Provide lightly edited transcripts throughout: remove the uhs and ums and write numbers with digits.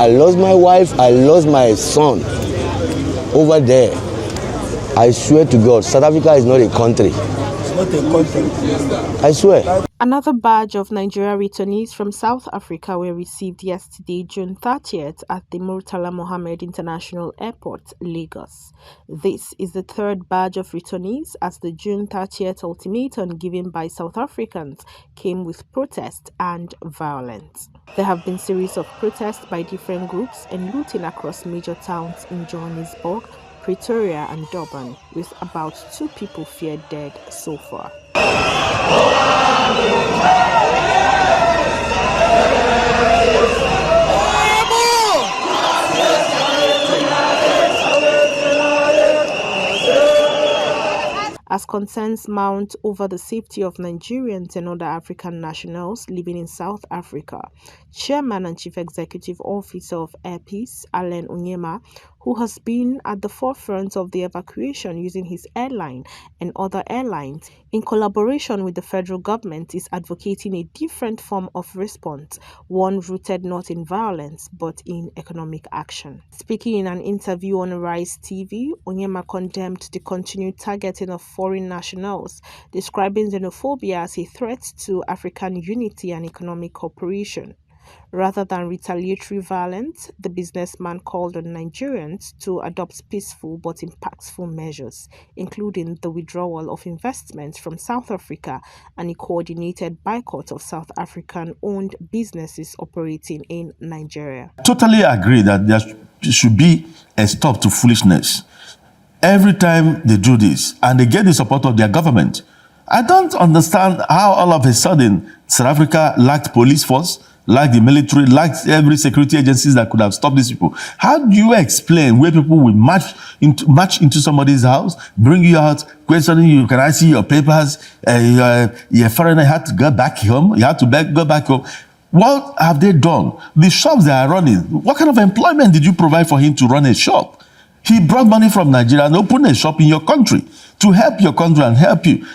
I lost my wife, I lost my son over there. I swear to God, South Africa is not a country. It's not a country. I swear. Another batch of Nigeria returnees from South Africa were received yesterday, June 30th, at the Murtala Mohammed International Airport, Lagos. This is the third batch of returnees, as the June 30th ultimatum given by South Africans came with protest and violence. There have been series of protests by different groups and looting across major towns in Johannesburg, Pretoria and Durban, with about 2 people feared dead so far. As concerns mount over the safety of Nigerians and other African nationals living in South Africa, Chairman and Chief Executive Officer of Air Peace, Onyema, who has been at the forefront of the evacuation using his airline and other airlines, in collaboration with the federal government, is advocating a different form of response, one rooted not in violence but in economic action. Speaking in an interview on Rise TV, Onyema condemned the continued targeting of foreign nationals, describing xenophobia as a threat to African unity and economic cooperation. Rather than retaliatory violence, the businessman called on Nigerians to adopt peaceful but impactful measures, including the withdrawal of investments from South Africa and a coordinated boycott of South African-owned businesses operating in Nigeria. Totally agree that there should be a stop to foolishness. Every time they do this and they get the support of their government, I don't understand how all of a sudden South Africa lacked police force, like the military, like every security agencies that could have stopped these people. How do you explain where people will march into somebody's house, bring you out, questioning you, can I see your papers? You're a foreigner, you had to go back home. You had to go back home. What have they done? The shops they are running, what kind of employment did you provide for him to run a shop? He brought money from Nigeria and opened a shop in your country to help your country and help you.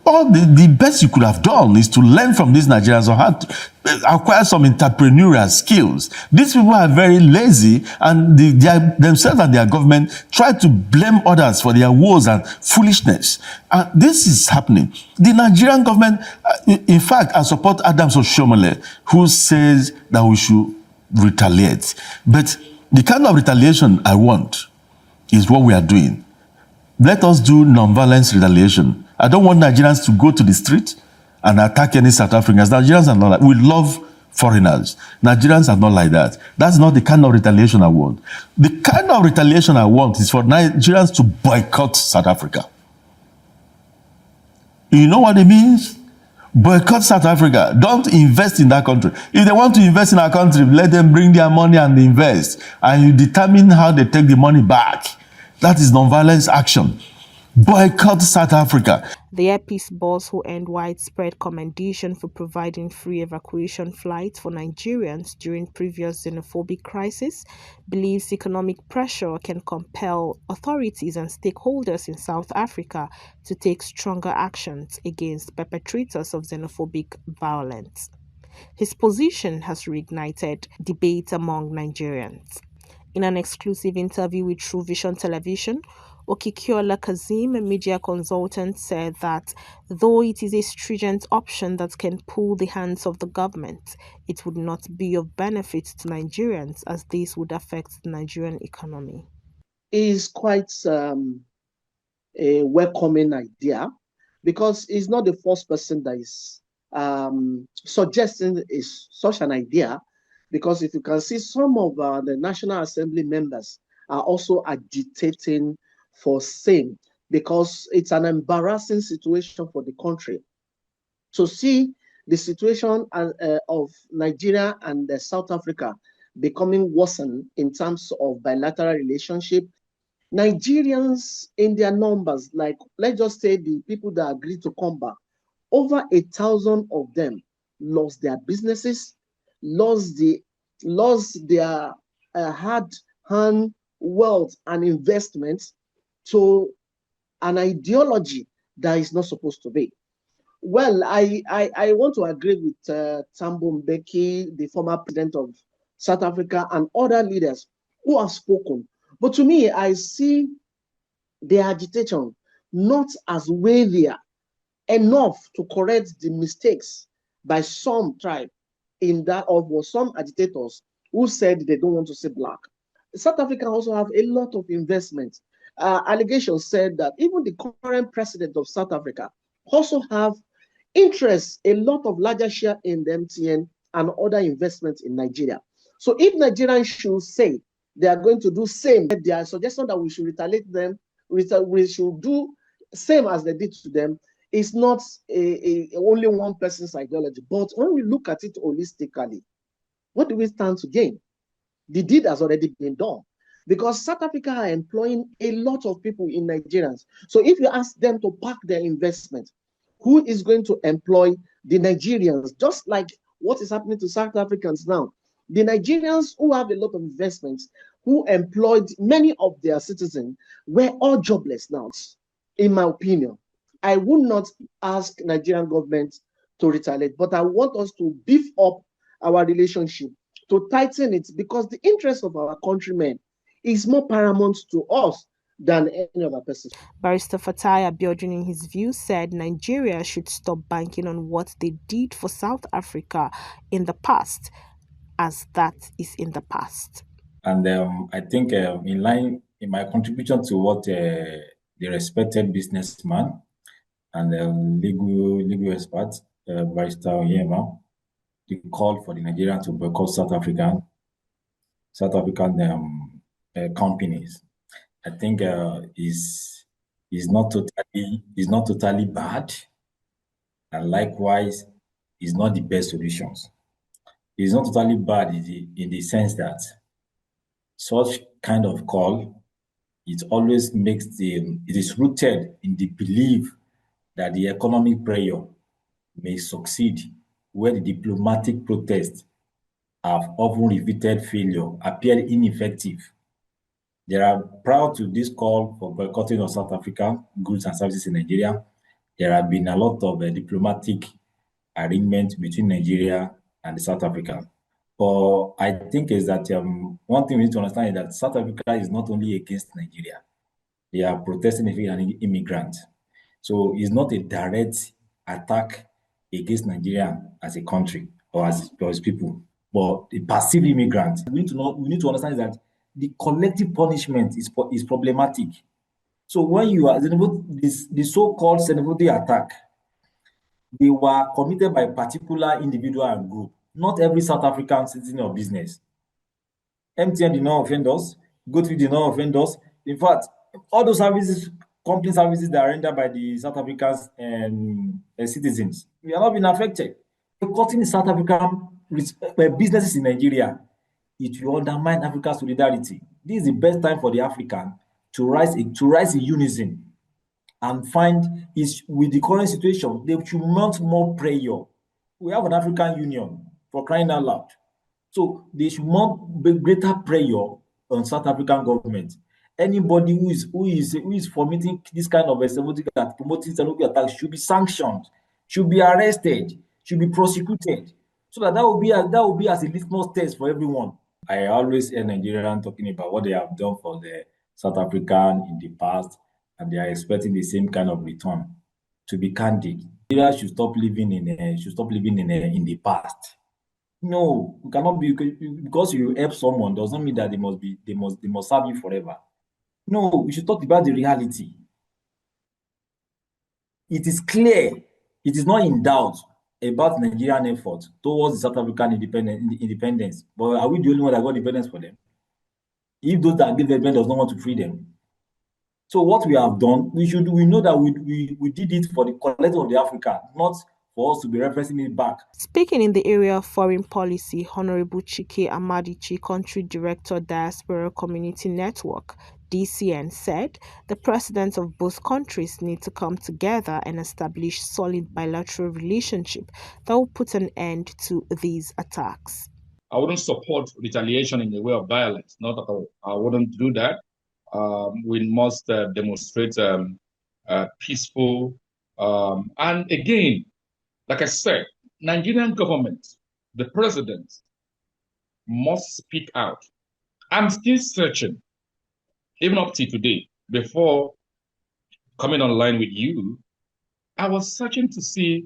All the best you could have done is to learn from these Nigerians on how to acquire some entrepreneurial skills. These people are very lazy, and themselves and their government try to blame others for their woes and foolishness. And this is happening. The Nigerian government, in fact, I support Adams Oshomole, who says that we should retaliate. But the kind of retaliation I want is what we are doing. Let us do non-violence retaliation. I don't want Nigerians to go to the street and attack any South Africans. Nigerians are not like, we love foreigners. Nigerians are not like that. That's not the kind of retaliation I want. The kind of retaliation I want is for Nigerians to boycott South Africa. You know what it means? Boycott South Africa. Don't invest in that country. If they want to invest in our country, let them bring their money and invest. And you determine how they take the money back. That is non-violence action. Boycott South Africa. The Air Peace boss, who earned widespread commendation for providing free evacuation flights for Nigerians during previous xenophobic crisis, believes economic pressure can compel authorities and stakeholders in South Africa to take stronger actions against perpetrators of xenophobic violence. His position has reignited debate among Nigerians. In an exclusive interview with True Vision Television, Okikiola Kazim, a media consultant, said that though it is a stringent option that can pull the hands of the government, it would not be of benefit to Nigerians, as this would affect the Nigerian economy. It is quite a welcoming idea, because he's not the first person that is suggesting such an idea. Because if you can see, some of the National Assembly members are also agitating for same, because it's an embarrassing situation for the country. To see the situation of Nigeria and South Africa becoming worsened in terms of bilateral relationship. Nigerians in their numbers, like let's just say the people that agreed to come back, over 1,000 of them lost their businesses, lost their hard-earned wealth and investments to an ideology that is not supposed to be. Well, I want to agree with Thabo Mbeki, the former president of South Africa and other leaders who have spoken. But to me, I see their agitation not as weightier enough to correct the mistakes by some tribe in that, or some agitators who said they don't want to see black. South Africa also have a lot of investments. Allegations said that even the current president of South Africa also have interest, a lot of larger share in the MTN and other investments in Nigeria. So if Nigerians should say they are going to do same, they are suggesting that we should retaliate them, we should do same as they did to them, it's not only one person's ideology. But when we look at it holistically, what do we stand to gain? The deed has already been done because South Africa are employing a lot of people in Nigerians. So if you ask them to pack their investment, who is going to employ the Nigerians? Just like what is happening to South Africans now. The Nigerians who have a lot of investments, who employed many of their citizens, were all jobless now, in my opinion. I would not ask Nigerian government to retaliate, but I want us to beef up our relationship, to tighten it, because the interest of our countrymen is more paramount to us than any other person. Barrister Fatai Abiodun, in his view, said Nigeria should stop banking on what they did for South Africa in the past, as that is in the past. And I think in my contribution to what the respected businessman and legal expert, Barrister Onyema, he called for the Nigerians to boycott South African companies. I think is not totally bad, and likewise is not the best solutions. It's not totally bad in the sense that such kind of call, it always it is rooted in the belief that the economic pressure may succeed, where the diplomatic protests have often repeated failure, appeared ineffective. They are proud to this call for boycotting of South African goods and services in Nigeria. There have been a lot of diplomatic arrangements between Nigeria and the South Africa. But I think is that one thing we need to understand is that South Africa is not only against Nigeria. They are protesting against immigrants. So it's not a direct attack against Nigeria as a country or as people, but a passive immigrant. We need to understand that the collective punishment is problematic. So when you are the so-called xenophobia attack, they were committed by a particular individual and group, not every South African citizen or business. MTN did not offend us, GoTv did not offend us. In fact, all those company services that are rendered by the South African citizens, we are not being affected. Cutting South African businesses in Nigeria, it will undermine Africa's solidarity. This is the best time for the African to rise in unison and find is with the current situation, they should mount more pressure. We have an African Union, for crying out loud. So they should mount greater pressure on South African government. Anybody who is fomenting this kind of promoting xenophobic attacks should be sanctioned, should be arrested, should be prosecuted. So that will be as a litmus test for everyone. I always hear Nigerians talking about what they have done for the South African in the past, and they are expecting the same kind of return. To be candid, Nigeria should stop living in the past. No, we cannot be, because you help someone does not mean that they must serve you forever. No, we should talk about the reality. It is clear, it is not in doubt about Nigerian effort towards the South African independence. But are we the only one that got independence for them? If those that give them does not want to free them. So what we have done, we know that we did it for the collective of the Africa, not for us to be referencing it back. Speaking in the area of foreign policy, Honorable Chike Amadichi, Country Director, Diaspora Community Network, DCN, said the presidents of both countries need to come together and establish solid bilateral relationship that will put an end to these attacks. I wouldn't support retaliation in the way of violence. Not at all. I wouldn't do that. We must demonstrate peaceful. And again, like I said, Nigerian government, the president, must speak out. I'm still searching, even up to today, before coming online with you, I was searching to see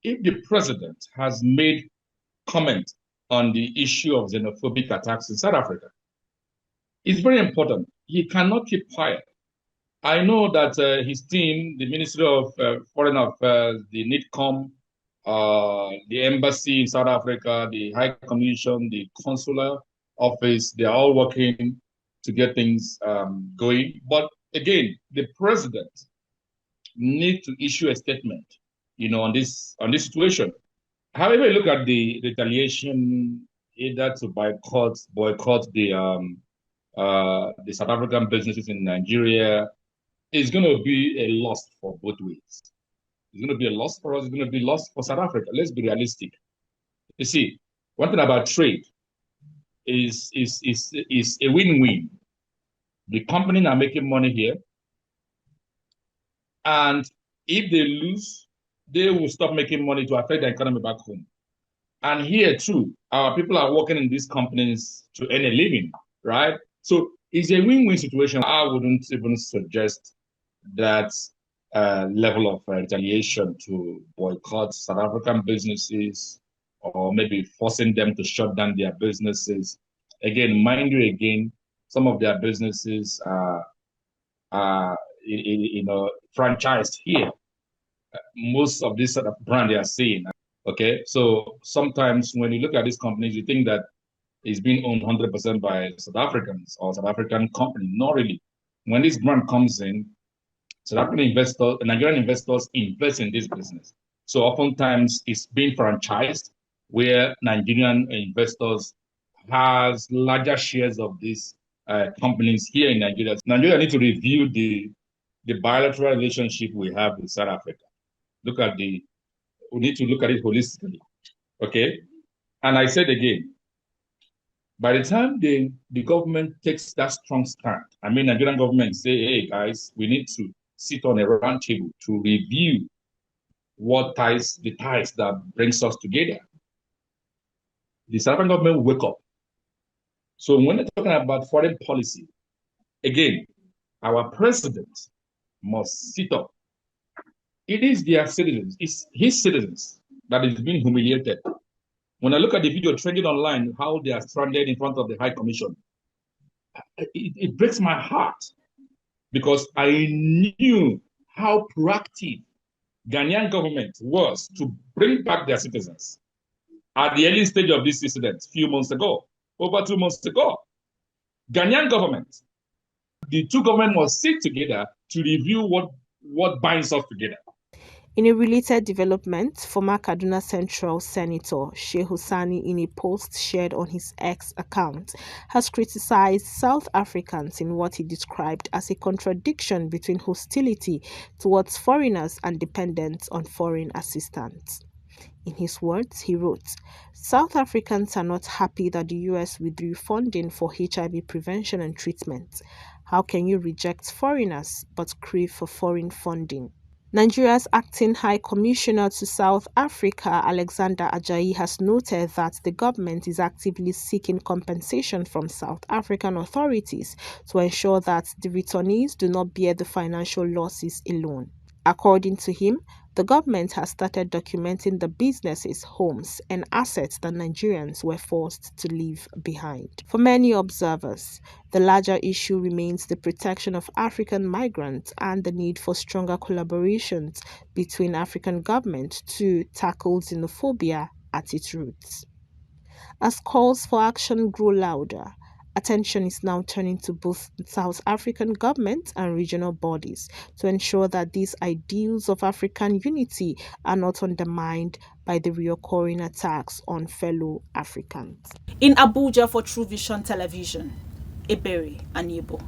if the president has made comment on the issue of xenophobic attacks in South Africa. It's very important. He cannot keep quiet. I know that his team, the Ministry of Foreign Affairs, the NITCOM, the embassy in South Africa, the High Commission, the consular office, they are all working to get things going. But again, the president needs to issue a statement, on this situation. However, look at the retaliation either to boycott the South African businesses in Nigeria. It's going to be a loss for both ways. It's going to be a loss for us. It's going to be a loss for South Africa. Let's be realistic. You see, one thing about trade is a win-win. The companies are making money here, and if they lose, they will stop making money to affect the economy back home. And here too, our people are working in these companies to earn a living, right? So it's a win-win situation. I wouldn't even suggest that level of retaliation to boycott South African businesses or maybe forcing them to shut down their businesses. Again, mind you, some of their businesses are franchised here. Most of this sort of brand they are seeing. Okay, so sometimes when you look at these companies, you think that it's being owned 100% by South Africans or South African company. Not really. When this brand comes in, South African investors, Nigerian investors invest in this business. So oftentimes it's being franchised where Nigerian investors has larger shares of these companies here in Nigeria. Nigeria needs to review the bilateral relationship we have with South Africa. We need to look at it holistically, okay? And I said again, by the time the government takes that strong stand, Nigerian government say, hey guys, we need to sit on a round table to review the ties that brings us together. The South African government will wake up. So when they're talking about foreign policy, again, our president must sit up. It is their citizens, it's his citizens that is being humiliated. When I look at the video trending online, how they are stranded in front of the High Commission, it breaks my heart because I knew how proactive Ghanaian government was to bring back their citizens at the early stage of this incident, over 2 months ago. Ghanaian government, the two governments must sit together to review what binds us together. In a related development, former Kaduna Central Senator Shehu Sani, in a post shared on his X account, has criticized South Africans in what he described as a contradiction between hostility towards foreigners and dependence on foreign assistance. In his words, he wrote, "South Africans are not happy that the US withdrew funding for HIV prevention and treatment. How can you reject foreigners but crave for foreign funding?" Nigeria's acting High Commissioner to South Africa, Alexander Ajayi, has noted that the government is actively seeking compensation from South African authorities to ensure that the returnees do not bear the financial losses alone. According to him, the government has started documenting the businesses, homes, and assets that Nigerians were forced to leave behind. For many observers, the larger issue remains the protection of African migrants and the need for stronger collaborations between African governments to tackle xenophobia at its roots. As calls for action grow louder, attention is now turning to both the South African government and regional bodies to ensure that these ideals of African unity are not undermined by the reoccurring attacks on fellow Africans. In Abuja for True Vision Television, Ebere Anibo.